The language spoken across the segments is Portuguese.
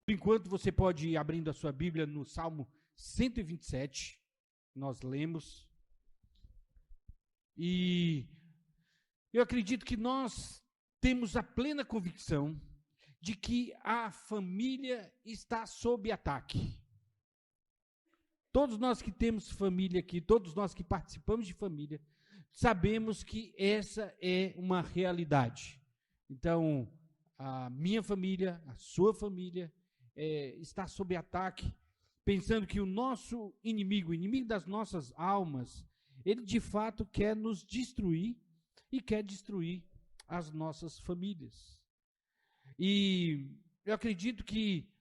Por enquanto, você pode ir abrindo a sua Bíblia no Salmo 127, nós lemos. E eu acredito que nós temos a plena convicção de que a família está sob ataque. Todos nós que temos família aqui, todos nós que participamos de família, sabemos que essa é uma realidade. Então, a minha família, a sua família, está sob ataque, pensando que o nosso inimigo, o inimigo das nossas almas, ele de fato quer nos destruir e quer destruir as nossas famílias. E eu acredito que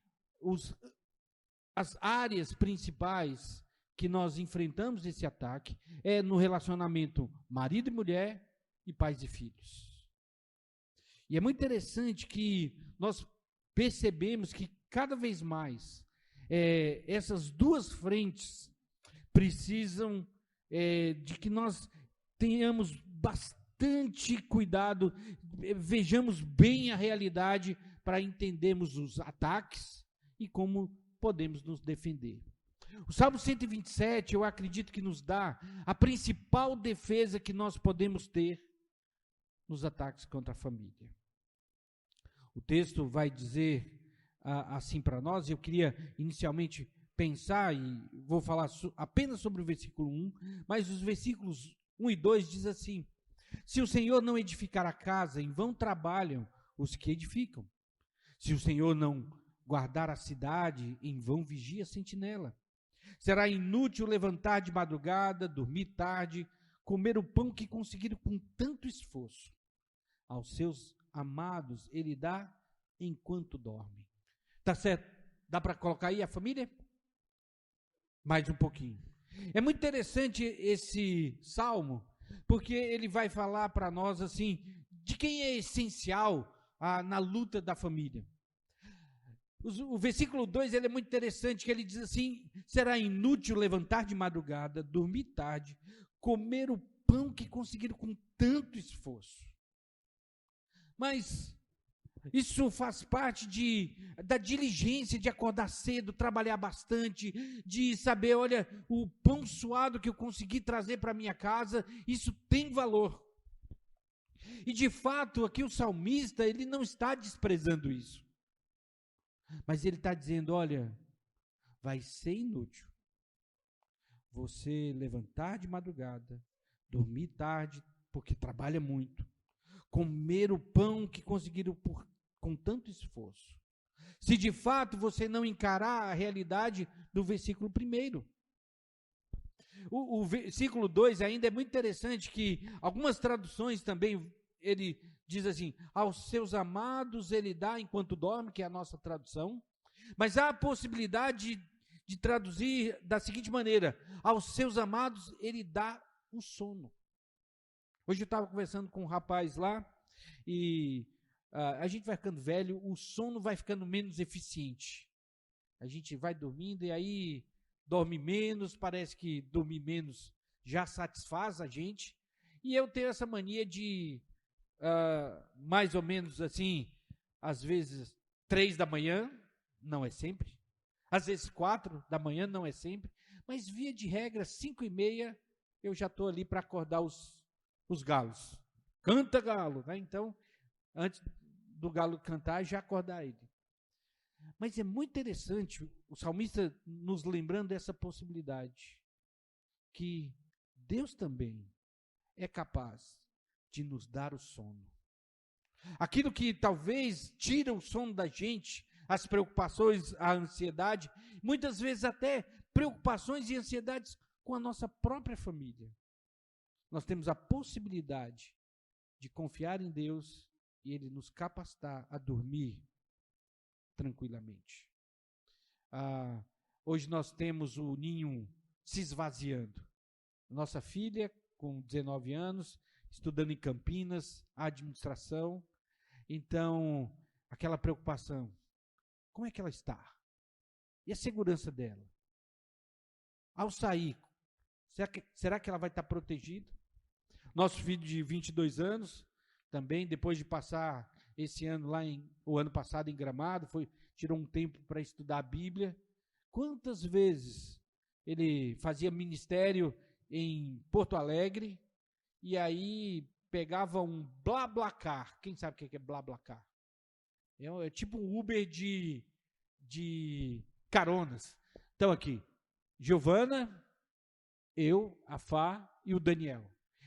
as áreas principais que nós enfrentamos esse ataque é no relacionamento marido e mulher e pais e filhos. E é muito interessante que nós percebemos que cada vez mais essas duas frentes precisam de que nós tenhamos bastante cuidado, vejamos bem a realidade para entendermos os ataques e como podemos nos defender. O Salmo 127, eu acredito que nos dá a principal defesa que nós podemos ter nos ataques contra a família. O texto vai dizer assim para nós, eu queria inicialmente pensar, e vou falar apenas sobre o versículo 1, mas os versículos 1 e 2 diz assim: se o Senhor não edificar a casa, em vão trabalham os que edificam. Se o Senhor não guardar a cidade, em vão vigia a sentinela. Será inútil levantar de madrugada, dormir tarde, comer o pão que conseguiram com tanto esforço. Aos seus amados ele dá enquanto dorme. Tá certo? Dá para colocar aí a família? Mais um pouquinho. É muito interessante esse salmo, porque ele vai falar para nós assim, de quem é essencial na luta da família. O versículo 2 ele é muito interessante, que ele diz assim: será inútil levantar de madrugada, dormir tarde, comer o pão que conseguiram com tanto esforço. Mas isso faz parte da diligência de acordar cedo, trabalhar bastante, de saber, olha, o pão suado que eu consegui trazer para minha casa, isso tem valor. E de fato, aqui o salmista, ele não está desprezando isso. Mas ele está dizendo, olha, vai ser inútil você levantar de madrugada, dormir tarde, porque trabalha muito, comer o pão que conseguiram com tanto esforço, se de fato você não encarar a realidade do versículo 1. O versículo 2 ainda é muito interessante, que algumas traduções também, ele diz assim, aos seus amados ele dá enquanto dorme, que é a nossa tradução, mas há a possibilidade de traduzir da seguinte maneira, aos seus amados ele dá o sono. Hoje eu estava conversando com um rapaz lá, e a gente vai ficando velho, o sono vai ficando menos eficiente. A gente vai dormindo e aí dorme menos, parece que dormir menos já satisfaz a gente. E eu tenho essa mania de, mais ou menos assim, às vezes 3 da manhã, não é sempre. Às vezes 4 da manhã, não é sempre. Mas via de regra, 5:30, eu já estou ali para acordar os galos. Canta galo, né? Então, antes do galo cantar, já acordar ele. Mas é muito interessante o salmista nos lembrando dessa possibilidade, que Deus também é capaz de nos dar o sono. Aquilo que talvez tira o sono da gente, as preocupações, a ansiedade, muitas vezes até preocupações e ansiedades com a nossa própria família. Nós temos a possibilidade de confiar em Deus e Ele nos capacitar a dormir tranquilamente. Hoje nós temos o ninho se esvaziando. Nossa filha, com 19 anos, estudando em Campinas, administração. Então, aquela preocupação, como é que ela está? E a segurança dela? Ao sair, será que ela vai estar protegida? Nosso filho de 22 anos, também, depois de passar esse ano o ano passado em Gramado, tirou um tempo para estudar a Bíblia. Quantas vezes ele fazia ministério em Porto Alegre e aí pegava um BlaBlaCar. Quem sabe o que é BlaBlaCar? É tipo um Uber de caronas. Então aqui, Giovana, eu, a Fá e o Daniel.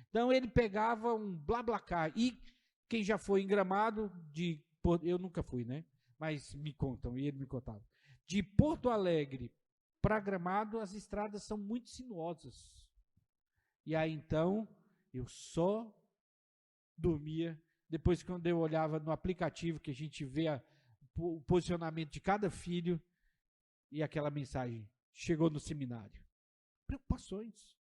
Então ele pegava um BlaBlaCar. E quem já foi em Gramado, eu nunca fui, né? Mas me contam, e ele me contava. De Porto Alegre para Gramado, as estradas são muito sinuosas. E aí então, eu só dormia. Depois, quando eu olhava no aplicativo, que a gente vê o posicionamento de cada filho, e aquela mensagem, chegou no seminário. Preocupações.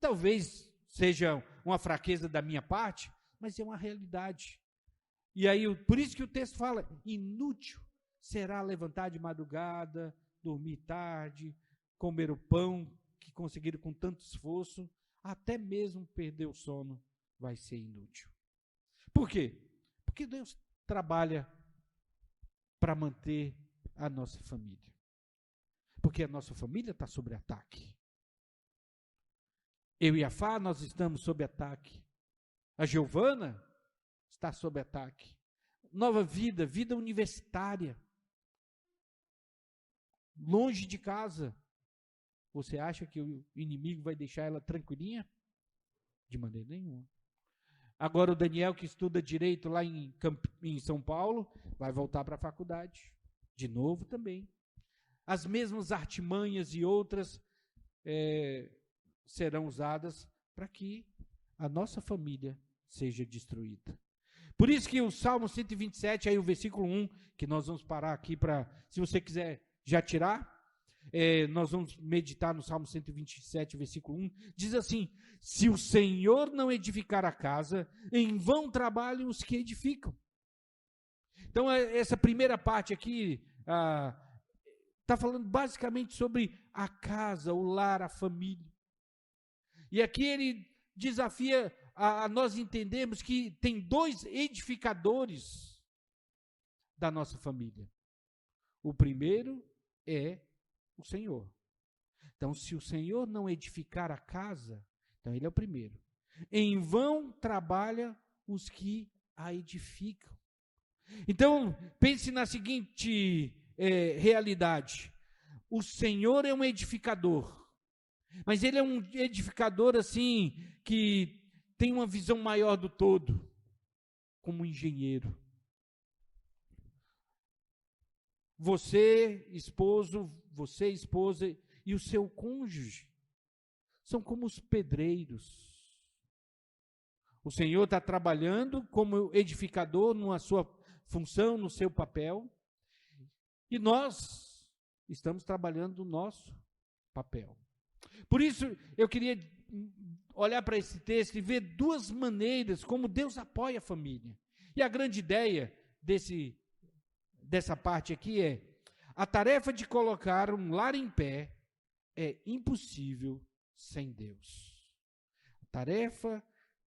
Talvez seja uma fraqueza da minha parte, mas é uma realidade. E aí, por isso que o texto fala, inútil será levantar de madrugada, dormir tarde, comer o pão que conseguiram com tanto esforço, até mesmo perder o sono vai ser inútil. Por quê? Porque Deus trabalha para manter a nossa família. Porque a nossa família está sob ataque. Eu e a Fá, nós estamos sob ataque. A Giovana está sob ataque. Nova vida, vida universitária. Longe de casa. Você acha que o inimigo vai deixar ela tranquilinha? De maneira nenhuma. Agora o Daniel, que estuda direito lá em São Paulo, vai voltar para a faculdade. De novo também. As mesmas artimanhas e outras serão usadas para que a nossa família seja destruída. Por isso que o Salmo 127, aí o versículo 1, que nós vamos parar aqui para, se você quiser já tirar, nós vamos meditar no Salmo 127, versículo 1, diz assim, se o Senhor não edificar a casa, em vão trabalham os que edificam. Então, essa primeira parte aqui está falando basicamente sobre a casa, o lar, a família. E aqui ele desafia a nós entendermos que tem dois edificadores da nossa família. O primeiro é o Senhor. Então, se o Senhor não edificar a casa, então ele é o primeiro. Em vão trabalha os que a edificam. Então, pense na seguinte realidade. O Senhor é um edificador. Mas ele é um edificador assim, que tem uma visão maior do todo, como um engenheiro. Você, esposo, você, esposa, e o seu cônjuge são como os pedreiros. O Senhor está trabalhando como edificador na sua função, no seu papel, e nós estamos trabalhando o nosso papel. Por isso, eu queria olhar para esse texto e ver duas maneiras como Deus apoia a família. E a grande ideia dessa parte aqui é, a tarefa de colocar um lar em pé é impossível sem Deus. A tarefa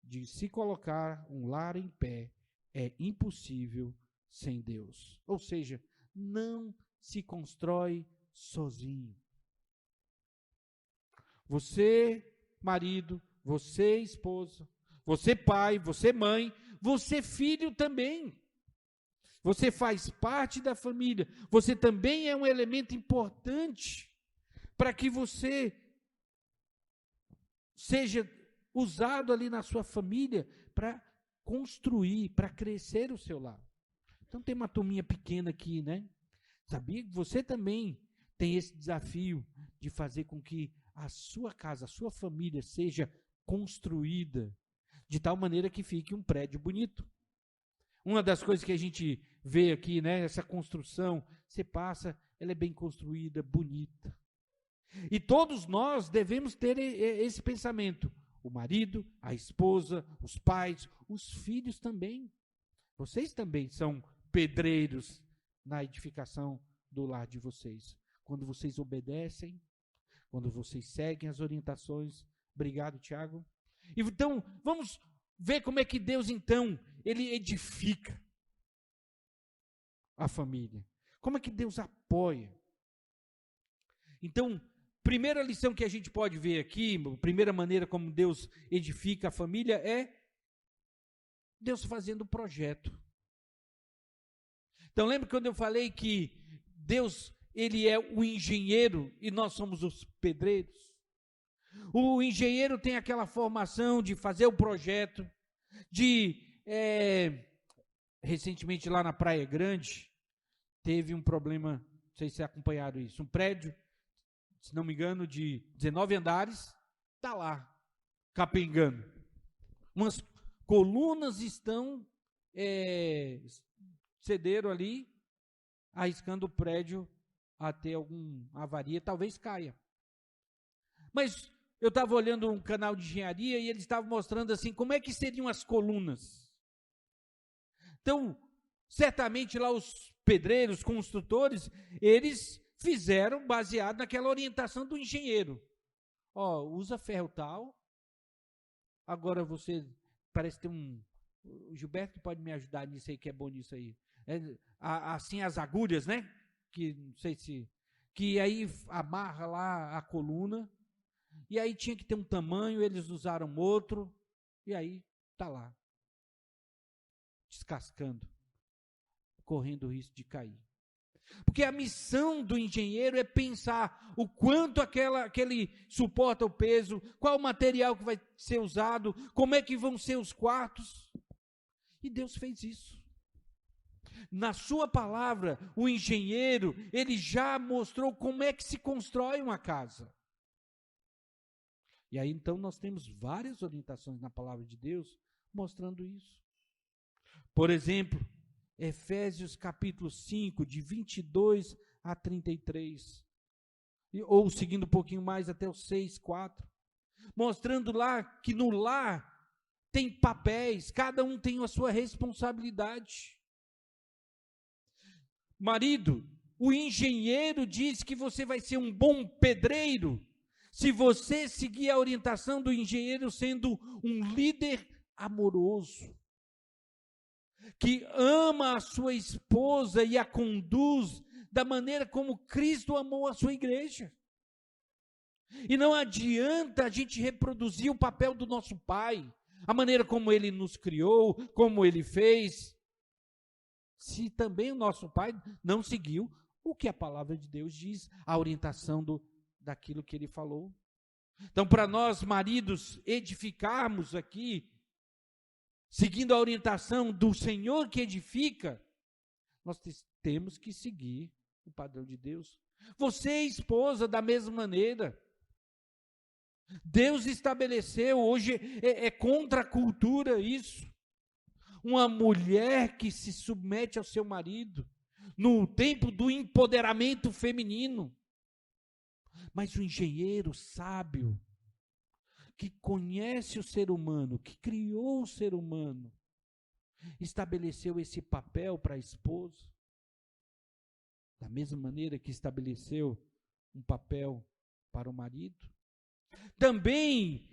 de se colocar um lar em pé é impossível sem Deus. Ou seja, não se constrói sozinho. Você, marido, você, esposa, você, pai, você, mãe, você, filho também. Você faz parte da família. Você também é um elemento importante para que você seja usado ali na sua família para construir, para crescer o seu lar. Então tem uma turminha pequena aqui, né? Sabia que você também tem esse desafio de fazer com que a sua casa, a sua família seja construída de tal maneira que fique um prédio bonito. Uma das coisas que a gente vê aqui, né, essa construção, você passa, ela é bem construída, bonita. E todos nós devemos ter esse pensamento. O marido, a esposa, os pais, os filhos também. Vocês também são pedreiros na edificação do lar de vocês. Quando vocês obedecem, quando vocês seguem as orientações. Obrigado, Tiago. Então, vamos ver como é que Deus, então, ele edifica a família. Como é que Deus apoia? Então, primeira lição que a gente pode ver aqui, a primeira maneira como Deus edifica a família é Deus fazendo o projeto. Então, lembra quando eu falei que Deus, ele é o engenheiro e nós somos os pedreiros? O engenheiro tem aquela formação de fazer o projeto, recentemente lá na Praia Grande, teve um problema, não sei se vocês acompanharam isso, um prédio, se não me engano, de 19 andares, está lá, capengando. Umas colunas cederam ali, arriscando o prédio a ter alguma avaria, talvez caia. Mas eu estava olhando um canal de engenharia e eles estavam mostrando assim, como é que seriam as colunas. Então, certamente lá os pedreiros, construtores, eles fizeram baseado naquela orientação do engenheiro. Usa ferro tal, agora você, parece ter o Gilberto pode me ajudar nisso aí, que é bom nisso aí. Assim as agulhas, né? Que não sei se, que aí amarra lá a coluna, e aí tinha que ter um tamanho, eles usaram outro, e aí tá lá, descascando, correndo o risco de cair. Porque a missão do engenheiro é pensar o quanto aquele suporta o peso, qual o material que vai ser usado, como é que vão ser os quartos. E Deus fez isso. Na sua palavra, o engenheiro, ele já mostrou como é que se constrói uma casa. E aí então nós temos várias orientações na palavra de Deus mostrando isso. Por exemplo, Efésios capítulo 5, de 22 a 33, ou seguindo um pouquinho mais até o 6, 4, mostrando lá que no lar tem papéis, cada um tem a sua responsabilidade. Marido, o engenheiro diz que você vai ser um bom pedreiro se você seguir a orientação do engenheiro sendo um líder amoroso, que ama a sua esposa e a conduz da maneira como Cristo amou a sua igreja. E não adianta a gente reproduzir o papel do nosso pai, a maneira como ele nos criou, como ele fez, se também o nosso pai não seguiu o que a palavra de Deus diz, a orientação daquilo que ele falou. Então, para nós, maridos, edificarmos aqui, seguindo a orientação do Senhor que edifica, nós temos que seguir o padrão de Deus. Você, esposa, da mesma maneira. Deus estabeleceu, hoje é contra a cultura isso. Uma mulher que se submete ao seu marido, no tempo do empoderamento feminino. Mas o engenheiro sábio, que conhece o ser humano, que criou o ser humano, estabeleceu esse papel para a esposa, da mesma maneira que estabeleceu um papel para o marido. Também,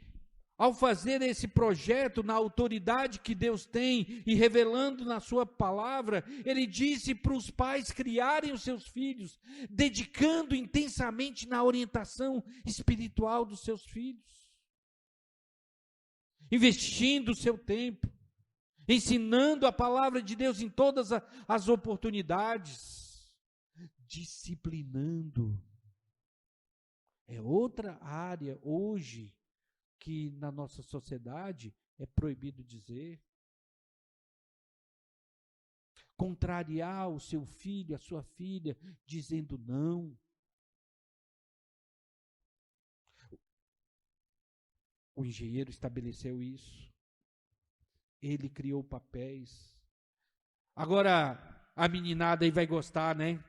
ao fazer esse projeto na autoridade que Deus tem e revelando na sua palavra, ele disse para os pais criarem os seus filhos, dedicando intensamente na orientação espiritual dos seus filhos, investindo o seu tempo, ensinando a palavra de Deus em todas as oportunidades, disciplinando. É outra área hoje que na nossa sociedade é proibido dizer. Contrariar o seu filho, a sua filha, dizendo não. O engenheiro estabeleceu isso. Ele criou papéis. Agora, a meninada aí vai gostar, né?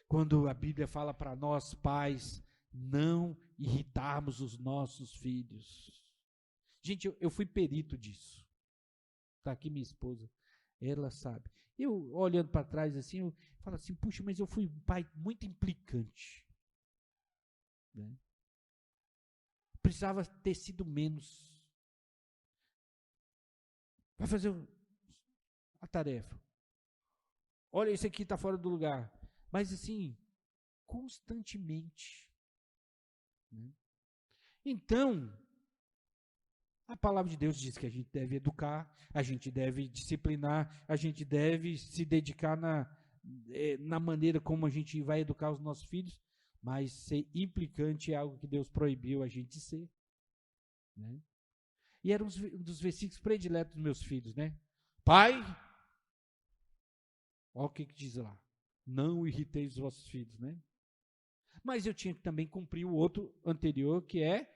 Quando a Bíblia fala para nós, pais, não irritarmos os nossos filhos. Gente, eu fui perito disso. Está aqui minha esposa, ela sabe. Eu, olhando para trás assim, eu falo assim, puxa, mas eu fui um pai muito implicante. Né? Precisava ter sido menos. Vai fazer a tarefa. Olha, esse aqui está fora do lugar. mas assim, constantemente. Né? Então, a palavra de Deus diz que a gente deve educar, a gente deve disciplinar, a gente deve se dedicar na maneira como a gente vai educar os nossos filhos, mas ser implicante é algo que Deus proibiu a gente ser. Né? E era um dos versículos prediletos dos meus filhos, né? Pai, olha o que diz lá, não irritei os vossos filhos, né? Mas eu tinha que também cumprir o outro anterior, que é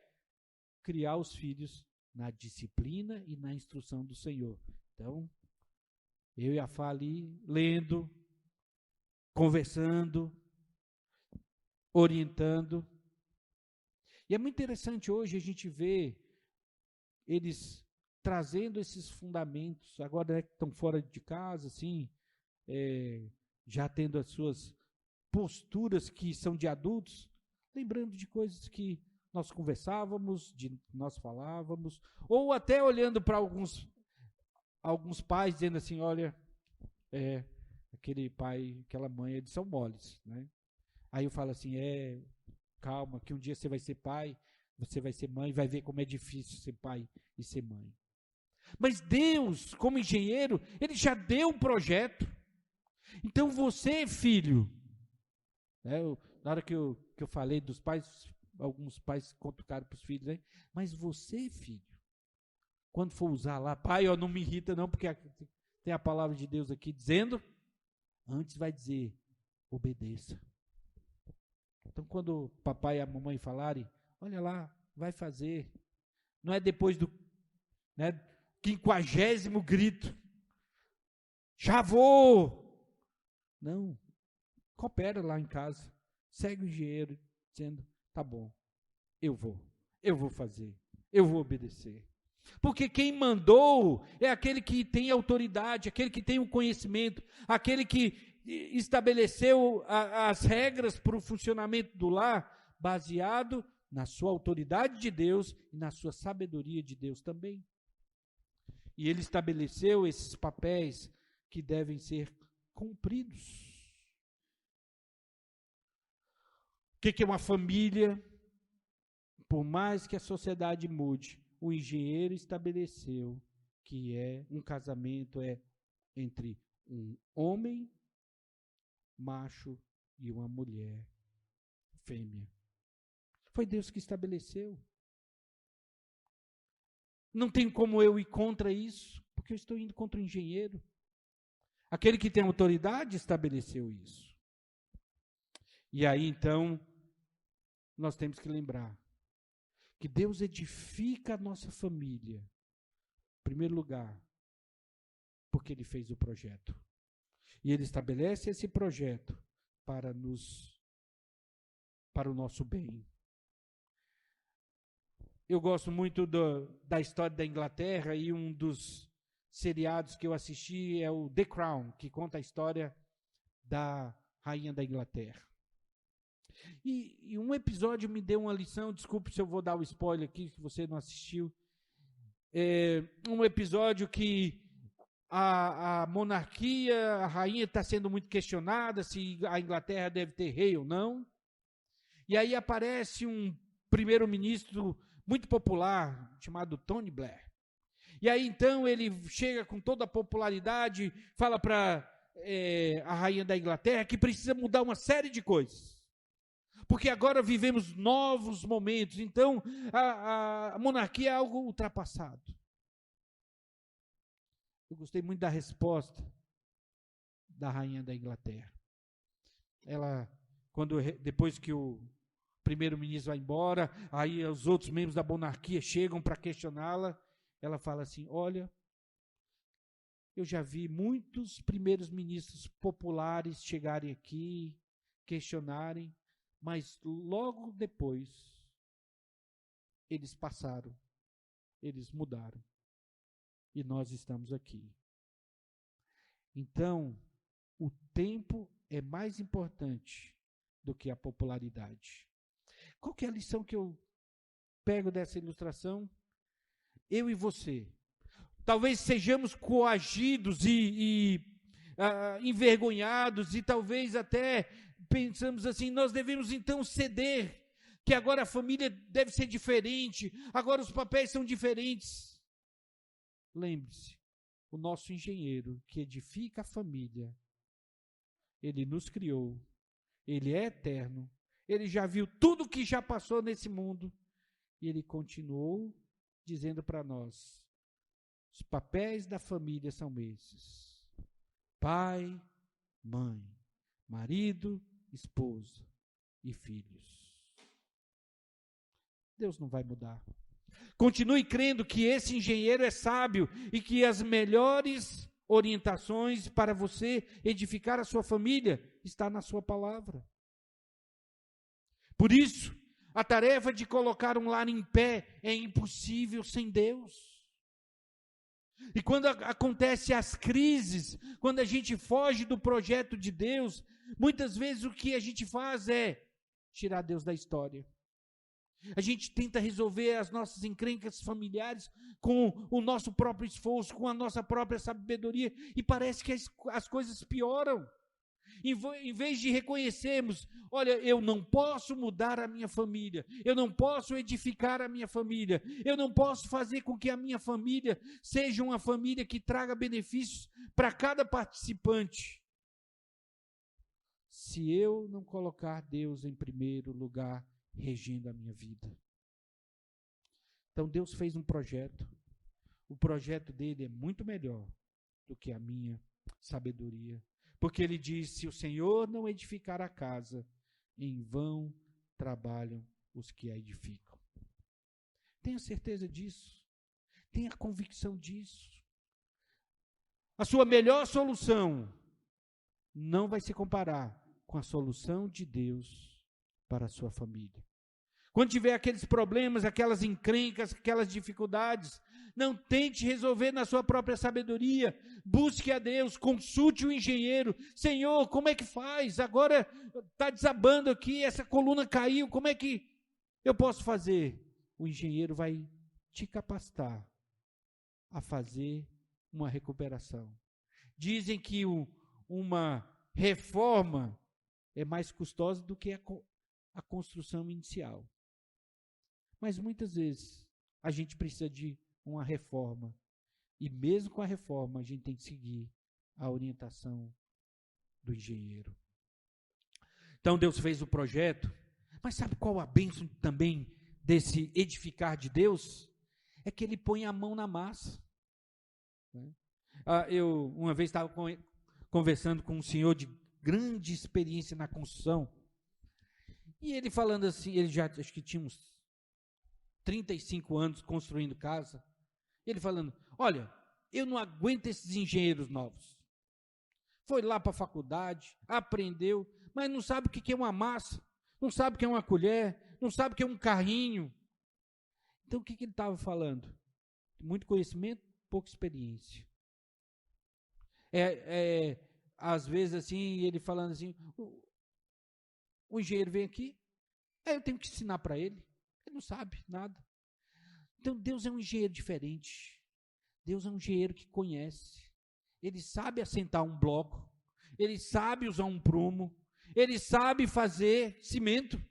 criar os filhos na disciplina e na instrução do Senhor. Então, eu e a Fá ali, lendo, conversando, orientando. E é muito interessante hoje a gente ver eles trazendo esses fundamentos, agora né, que estão fora de casa, assim, já tendo as suas posturas que são de adultos, lembrando de coisas que nós conversávamos, nós falávamos, ou até olhando para alguns pais dizendo assim, olha, aquele pai, aquela mãe, eles são moles, né? Aí eu falo assim, calma, que um dia você vai ser pai, você vai ser mãe, vai ver como é difícil ser pai e ser mãe. Mas Deus, como engenheiro, Ele já deu um projeto. Então você, filho, né, na hora que eu falei dos pais, alguns pais cutucaram para os filhos, né? Mas você, filho, quando for usar lá, pai, não me irrita não, porque tem a palavra de Deus aqui dizendo, antes vai dizer, obedeça. Então quando o papai e a mamãe falarem, olha lá, vai fazer, não é depois do 50º grito, já vou, não, coopera lá em casa, segue o engenheiro, dizendo, tá bom, eu vou fazer, eu vou obedecer. Porque quem mandou é aquele que tem autoridade, aquele que tem o conhecimento, aquele que estabeleceu as regras para o funcionamento do lar, baseado na sua autoridade de Deus e na sua sabedoria de Deus também. E ele estabeleceu esses papéis que devem ser cumpridos. O que é uma família? Por mais que a sociedade mude, o engenheiro estabeleceu que um casamento entre um homem, macho, e uma mulher, fêmea. Foi Deus que estabeleceu. Não tem como eu ir contra isso, porque eu estou indo contra o engenheiro. Aquele que tem autoridade estabeleceu isso. E aí, então, nós temos que lembrar que Deus edifica a nossa família, em primeiro lugar, porque Ele fez o projeto. E Ele estabelece esse projeto para o nosso bem. Eu gosto muito da história da Inglaterra, e um dos seriados que eu assisti é o The Crown, que conta a história da rainha da Inglaterra. E um episódio me deu uma lição, desculpe se eu vou dar o spoiler aqui, se você não assistiu. Um episódio que a monarquia, a rainha está sendo muito questionada, se a Inglaterra deve ter rei ou não. E aí aparece um primeiro-ministro muito popular, chamado Tony Blair. E aí então ele chega com toda a popularidade, fala para a rainha da Inglaterra que precisa mudar uma série de coisas. Porque agora vivemos novos momentos, então a monarquia é algo ultrapassado. Eu gostei muito da resposta da rainha da Inglaterra. Ela, depois que o primeiro-ministro vai embora, aí os outros membros da monarquia chegam para questioná-la, ela fala assim, olha, eu já vi muitos primeiros ministros populares chegarem aqui, questionarem, mas logo depois eles passaram, eles mudaram. E nós estamos aqui. Então, o tempo é mais importante do que a popularidade. Qual que é a lição que eu pego dessa ilustração? Eu e você. Talvez sejamos coagidos e envergonhados, e talvez até pensamos assim, nós devemos então ceder, que agora a família deve ser diferente, agora os papéis são diferentes. Lembre-se, o nosso engenheiro que edifica a família, ele nos criou, ele é eterno, ele já viu tudo que já passou nesse mundo, e ele continuou dizendo para nós, os papéis da família são esses: pai, mãe, marido, esposa e filhos. Deus não vai mudar. Continue crendo que esse engenheiro é sábio e que as melhores orientações para você edificar a sua família está na sua palavra. Por isso, a tarefa de colocar um lar em pé é impossível sem Deus. E quando acontecem as crises, quando a gente foge do projeto de Deus, muitas vezes o que a gente faz é tirar Deus da história. A gente tenta resolver as nossas encrencas familiares com o nosso próprio esforço, com a nossa própria sabedoria, e parece que as coisas pioram. Em vez de reconhecermos, olha, eu não posso mudar a minha família, eu não posso edificar a minha família, eu não posso fazer com que a minha família seja uma família que traga benefícios para cada participante. Se eu não colocar Deus em primeiro lugar, regendo a minha vida. Então Deus fez um projeto. O projeto dele é muito melhor do que a minha sabedoria. Porque ele diz, se o Senhor não edificar a casa, em vão trabalham os que a edificam. Tenha certeza disso. Tenha convicção disso. A sua melhor solução não vai se comparar com a solução de Deus para a sua família. Quando tiver aqueles problemas, aquelas encrencas, aquelas dificuldades, não tente resolver na sua própria sabedoria, busque a Deus, consulte o engenheiro. Senhor, como é que faz? Agora está desabando aqui, essa coluna caiu, como é que eu posso fazer? O engenheiro vai te capacitar a fazer uma recuperação. Dizem que uma reforma é mais custosa do que a construção inicial. Mas muitas vezes a gente precisa de uma reforma. E mesmo com a reforma, a gente tem que seguir a orientação do engenheiro. Então Deus fez o projeto, mas sabe qual a bênção também desse edificar de Deus? É que ele põe a mão na massa. Eu uma vez estava conversando com um senhor de grande experiência na construção, e ele falando assim, ele já acho que tinha uns 35 anos construindo casa, ele falando, olha, eu não aguento esses engenheiros novos. Foi lá para a faculdade, aprendeu, mas não sabe o que é uma massa, não sabe o que é uma colher, não sabe o que é um carrinho. Então o que ele estava falando? Muito conhecimento, pouca experiência. Às vezes assim, ele falando assim, o engenheiro vem aqui, aí eu tenho que ensinar para ele. Ele não sabe nada. Então Deus é um engenheiro diferente. Deus é um engenheiro que conhece. Ele sabe assentar um bloco. Ele sabe usar um prumo. Ele sabe fazer cimento.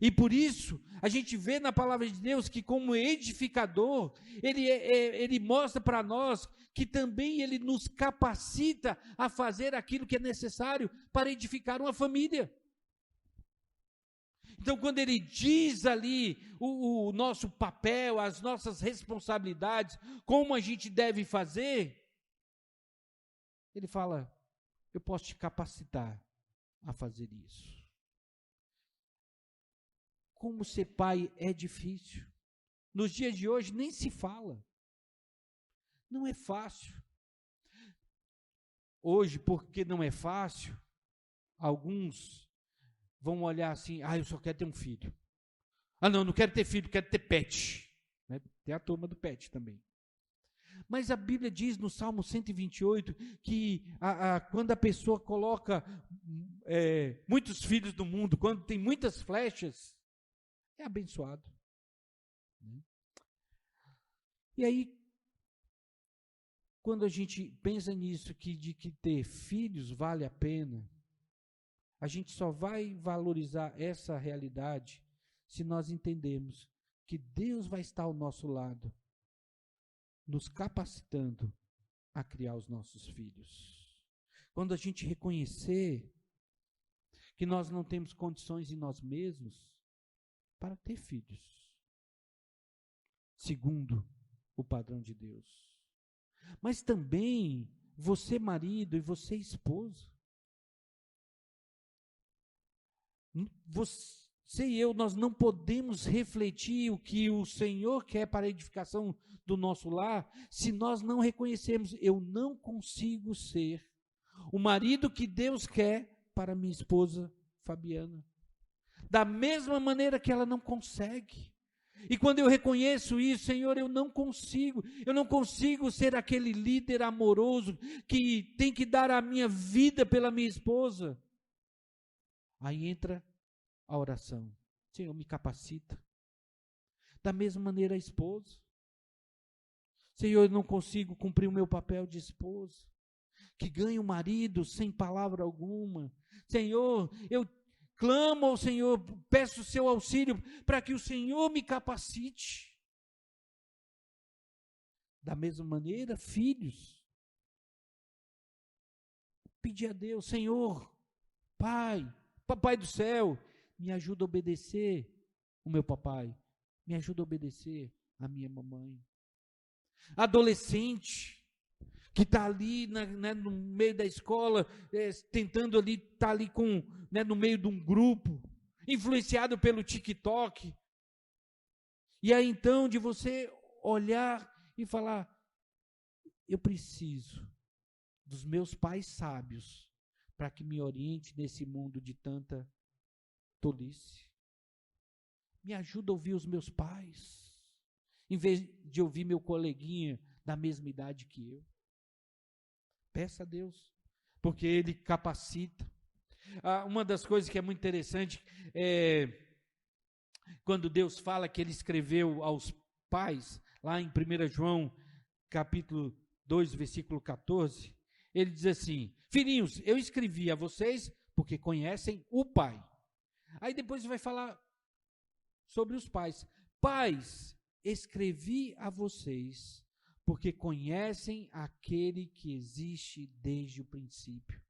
E por isso, a gente vê na palavra de Deus que como edificador, ele mostra para nós que também ele nos capacita a fazer aquilo que é necessário para edificar uma família. Então, quando ele diz ali o nosso papel, as nossas responsabilidades, como a gente deve fazer, ele fala, eu posso te capacitar a fazer isso. Como ser pai é difícil. Nos dias de hoje nem se fala. Não é fácil. Hoje, porque não é fácil, alguns vão olhar assim, eu só quero ter um filho. Não quero ter filho, quero ter pet. Né? Tem a turma do pet também. Mas a Bíblia diz no Salmo 128 que quando a pessoa coloca muitos filhos do mundo, quando tem muitas flechas, é abençoado. E aí, quando a gente pensa nisso, de que ter filhos vale a pena, A gente só vai valorizar essa realidade se nós entendermos que Deus vai estar ao nosso lado, nos capacitando a criar os nossos filhos. Quando a gente reconhecer que nós não temos condições em nós mesmos para ter filhos, segundo o padrão de Deus. Mas também você, marido, e você, esposa. Você e eu, nós não podemos refletir o que o Senhor quer para a edificação do nosso lar, se nós não reconhecermos, eu não consigo ser o marido que Deus quer para minha esposa Fabiana. Da mesma maneira que ela não consegue. E quando eu reconheço isso, Senhor, eu não consigo ser aquele líder amoroso que tem que dar a minha vida pela minha esposa. Aí entra a oração. Senhor, me capacita. Da mesma maneira a esposa. Senhor, eu não consigo cumprir o meu papel de esposa, que ganha o marido sem palavra alguma. Senhor, eu clamo ao Senhor, peço o seu auxílio para que o Senhor me capacite. Da mesma maneira, filhos, pedir a Deus, Senhor, Pai, Papai do céu, me ajuda a obedecer o meu papai, me ajuda a obedecer a minha mamãe. Adolescente, que está ali no meio da escola, tentando ali, está ali no meio de um grupo, influenciado pelo TikTok. E aí então de você olhar e falar, eu preciso dos meus pais sábios para que me oriente nesse mundo de tanta tolice. Me ajuda a ouvir os meus pais, em vez de ouvir meu coleguinha da mesma idade que eu. Peça a Deus, porque Ele capacita. Uma das coisas que é muito interessante é quando Deus fala que Ele escreveu aos pais, lá em 1 João, capítulo 2, versículo 14, Ele diz assim, filhinhos, eu escrevi a vocês porque conhecem o Pai. Aí depois vai falar sobre os pais. Pais, escrevi a vocês porque conhecem aquele que existe desde o princípio.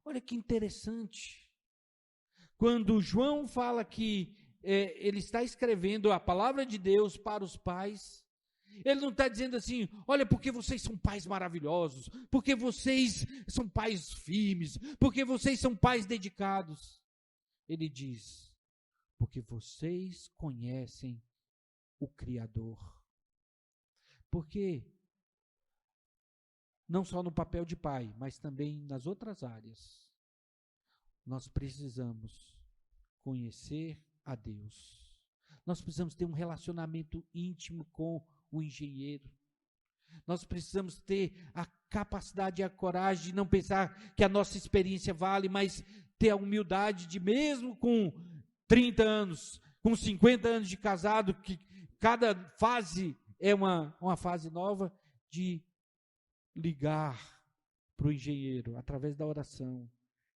Olha que interessante. Quando João fala que ele está escrevendo a palavra de Deus para os pais, ele não está dizendo assim, olha, porque vocês são pais maravilhosos, porque vocês são pais firmes, porque vocês são pais dedicados. Ele diz, porque vocês conhecem o Criador. Porque não só no papel de pai, mas também nas outras áreas, nós precisamos conhecer a Deus. Nós precisamos ter um relacionamento íntimo com o engenheiro. Nós precisamos ter a capacidade e a coragem de não pensar que a nossa experiência vale, mas ter a humildade de, mesmo com 30 anos, com 50 anos de casado, que cada fase é uma fase nova, de ligar para o engenheiro, através da oração,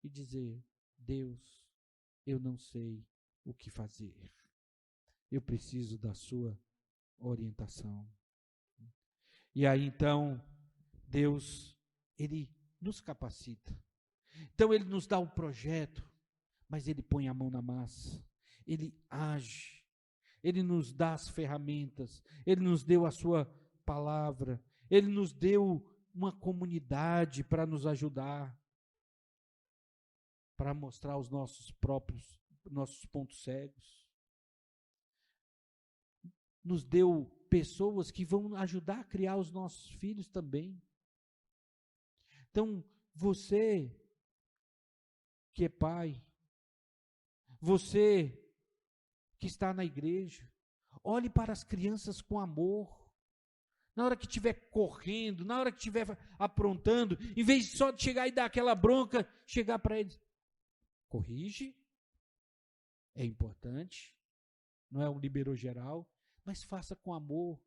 e dizer, Deus, eu não sei o que fazer. Eu preciso da sua orientação. E aí então, Deus, Ele nos capacita. Então Ele nos dá o projeto, mas Ele põe a mão na massa. Ele age. Ele nos dá as ferramentas. Ele nos deu a sua palavra. Ele nos deu uma comunidade para nos ajudar, para mostrar os nossos pontos cegos. Nos deu pessoas que vão ajudar a criar os nossos filhos também. Então, você que é pai, você que está na igreja, olhe para as crianças com amor. Na hora que estiver correndo, na hora que estiver aprontando, em vez de só chegar e dar aquela bronca, chegar para eles, corrige, é importante, não é um liberou geral, mas faça com amor,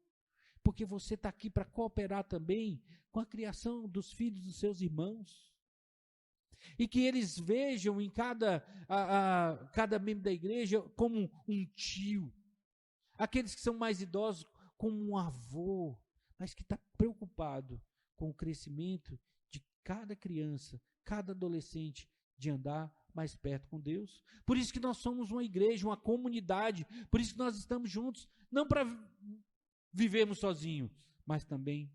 porque você está aqui para cooperar também com a criação dos filhos dos seus irmãos. E que eles vejam em cada membro da igreja como um tio. Aqueles que são mais idosos como um avô, mas que está preocupado com o crescimento de cada criança, cada adolescente, de andar mais perto com Deus. Por isso que nós somos uma igreja, uma comunidade, por isso que nós estamos juntos, não para vivermos sozinhos, mas também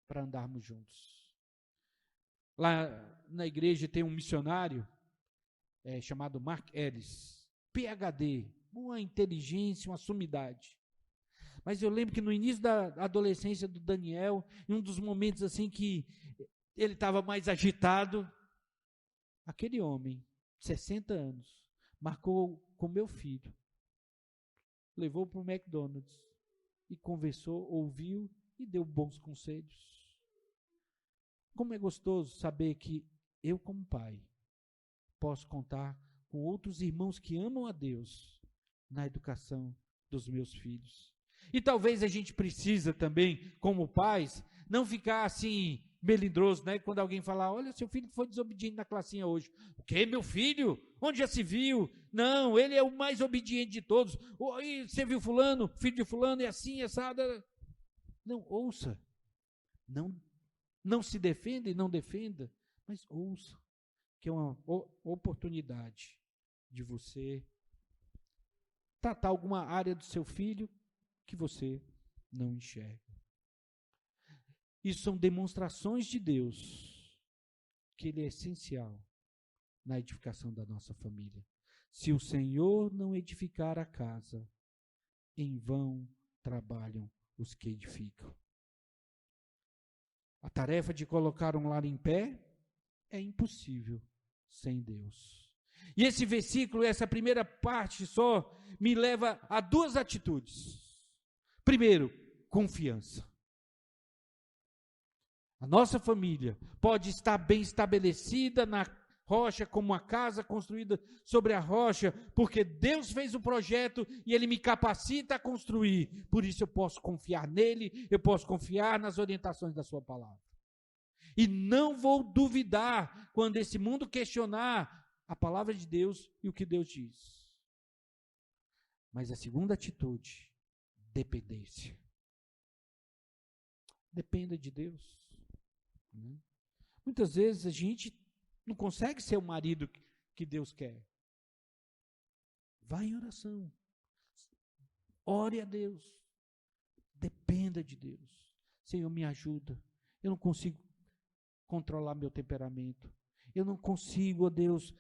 para andarmos juntos. Lá na igreja tem um missionário chamado Mark Ellis, PhD, uma inteligência, uma sumidade. Mas eu lembro que no início da adolescência do Daniel, em um dos momentos assim que ele estava mais agitado, aquele homem, 60 anos, marcou com meu filho, levou para o McDonald's e conversou, ouviu e deu bons conselhos. Como é gostoso saber que eu, como pai, posso contar com outros irmãos que amam a Deus na educação dos meus filhos. E talvez a gente precisa também, como pais, não ficar assim melindroso, né? Quando alguém falar, olha, seu filho foi desobediente na classinha hoje. O quê, meu filho? Onde já se viu? Não, ele é o mais obediente de todos. E você viu fulano? Filho de fulano é assim, assado. Não, ouça. Não se defenda e não defenda, mas ouça, que é uma oportunidade de você tratar alguma área do seu filho que você não enxerga. Isso são demonstrações de Deus, que Ele é essencial na edificação da nossa família. Se o Senhor não edificar a casa, em vão trabalham os que edificam. A tarefa de colocar um lar em pé é impossível sem Deus. E esse versículo, essa primeira parte só, me leva a duas atitudes. Primeiro, confiança. A nossa família pode estar bem estabelecida na rocha, como uma casa construída sobre a rocha, porque Deus fez o projeto e Ele me capacita a construir. Por isso eu posso confiar nele, eu posso confiar nas orientações da sua palavra. E não vou duvidar quando esse mundo questionar a palavra de Deus e o que Deus diz. Mas a segunda atitude, dependência. Dependa de Deus. Muitas vezes a gente não consegue ser o marido que Deus quer. Vá em oração. Ore a Deus. Dependa de Deus. Senhor, me ajuda. Eu não consigo controlar meu temperamento. Eu não consigo, ó Deus,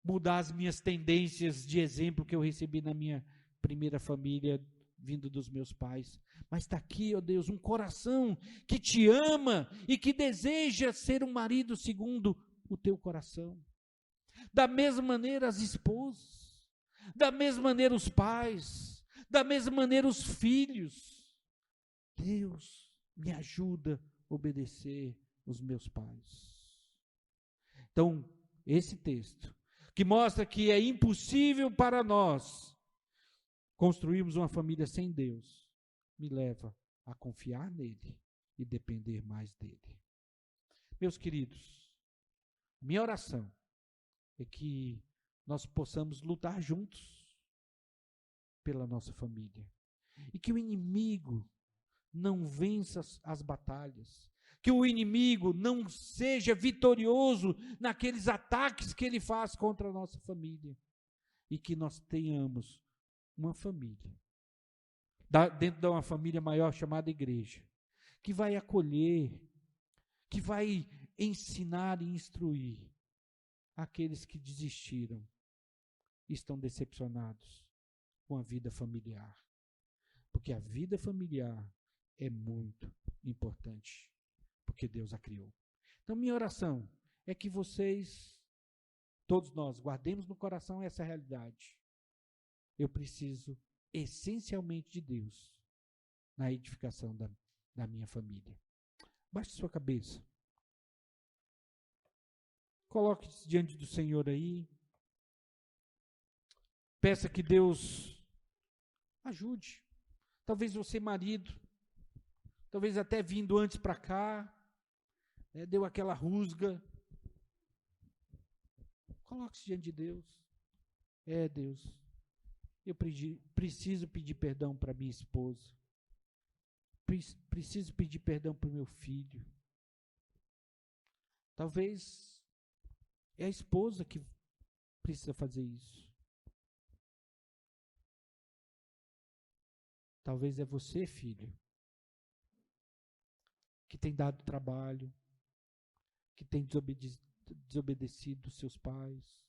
mudar as minhas tendências de exemplo que eu recebi na minha primeira família, vindo dos meus pais. Mas está aqui, ó Deus, um coração que te ama e que deseja ser um marido segundo o teu coração. Da mesma maneira as esposas, da mesma maneira os pais, da mesma maneira os filhos. Deus, me ajuda a obedecer os meus pais. Então, esse texto, que mostra que é impossível para nós construirmos uma família sem Deus, me leva a confiar nele e depender mais dele. Meus queridos, minha oração é que nós possamos lutar juntos pela nossa família e que o inimigo não vença as batalhas, que o inimigo não seja vitorioso naqueles ataques que ele faz contra a nossa família e que nós tenhamos uma família, dentro de uma família maior chamada igreja, que vai acolher, que vai ensinar e instruir aqueles que desistiram e estão decepcionados com a vida familiar. Porque a vida familiar é muito importante, porque Deus a criou. Então, minha oração é que vocês, todos nós, guardemos no coração essa realidade. Eu preciso essencialmente de Deus na edificação da minha família. Baixe sua cabeça. Coloque-se diante do Senhor aí. Peça que Deus ajude. Talvez você, marido, talvez até vindo antes para cá, deu aquela rusga, Coloque-se diante de Deus. Deus, eu preciso pedir perdão para minha esposa. Preciso pedir perdão para o meu filho. Talvez é a esposa que precisa fazer isso. Talvez é você, filho, que tem dado trabalho, que tem desobedecido os seus pais,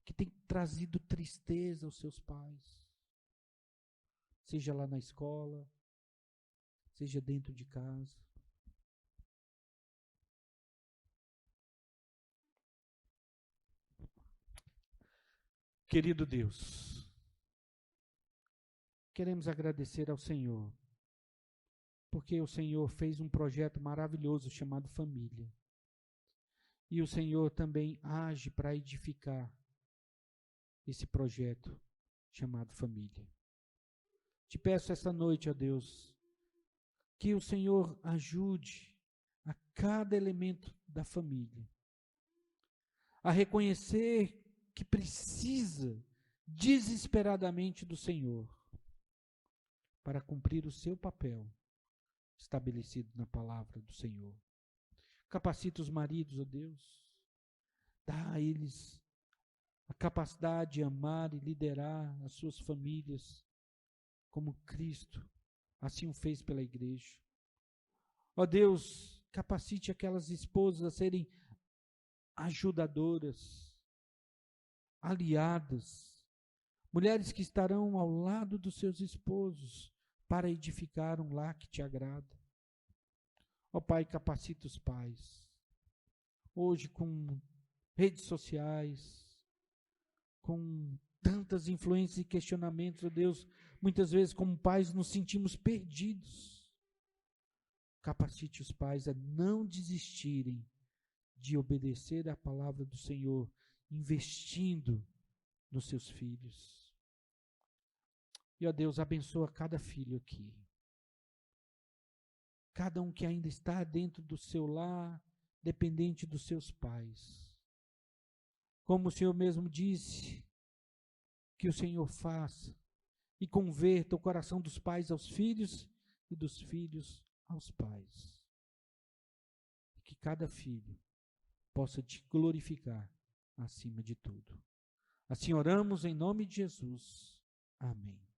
que tem trazido tristeza aos seus pais, seja lá na escola, seja dentro de casa. Querido Deus, queremos agradecer ao Senhor, porque o Senhor fez um projeto maravilhoso chamado família. E o Senhor também age para edificar esse projeto chamado família. Te peço esta noite, ó Deus, que o Senhor ajude a cada elemento da família a reconhecer que precisa desesperadamente do Senhor para cumprir o seu papel estabelecido na palavra do Senhor. Capacita os maridos, ó Deus, dá a eles a capacidade de amar e liderar as suas famílias como Cristo assim o fez pela igreja. Ó Deus, capacite aquelas esposas a serem ajudadoras, aliadas, mulheres que estarão ao lado dos seus esposos para edificar um lar que te agrada. Ó Pai, capacita os pais. Hoje, com redes sociais, com tantas influências e questionamentos, ó Deus, muitas vezes como pais nos sentimos perdidos. Capacite os pais a não desistirem de obedecer à palavra do Senhor, investindo nos seus filhos. E ó Deus, abençoa cada filho aqui. Cada um que ainda está dentro do seu lar, dependente dos seus pais. Como o Senhor mesmo disse, que o Senhor faça e converta o coração dos pais aos filhos e dos filhos aos pais. E que cada filho possa te glorificar acima de tudo. Assim oramos em nome de Jesus. Amém.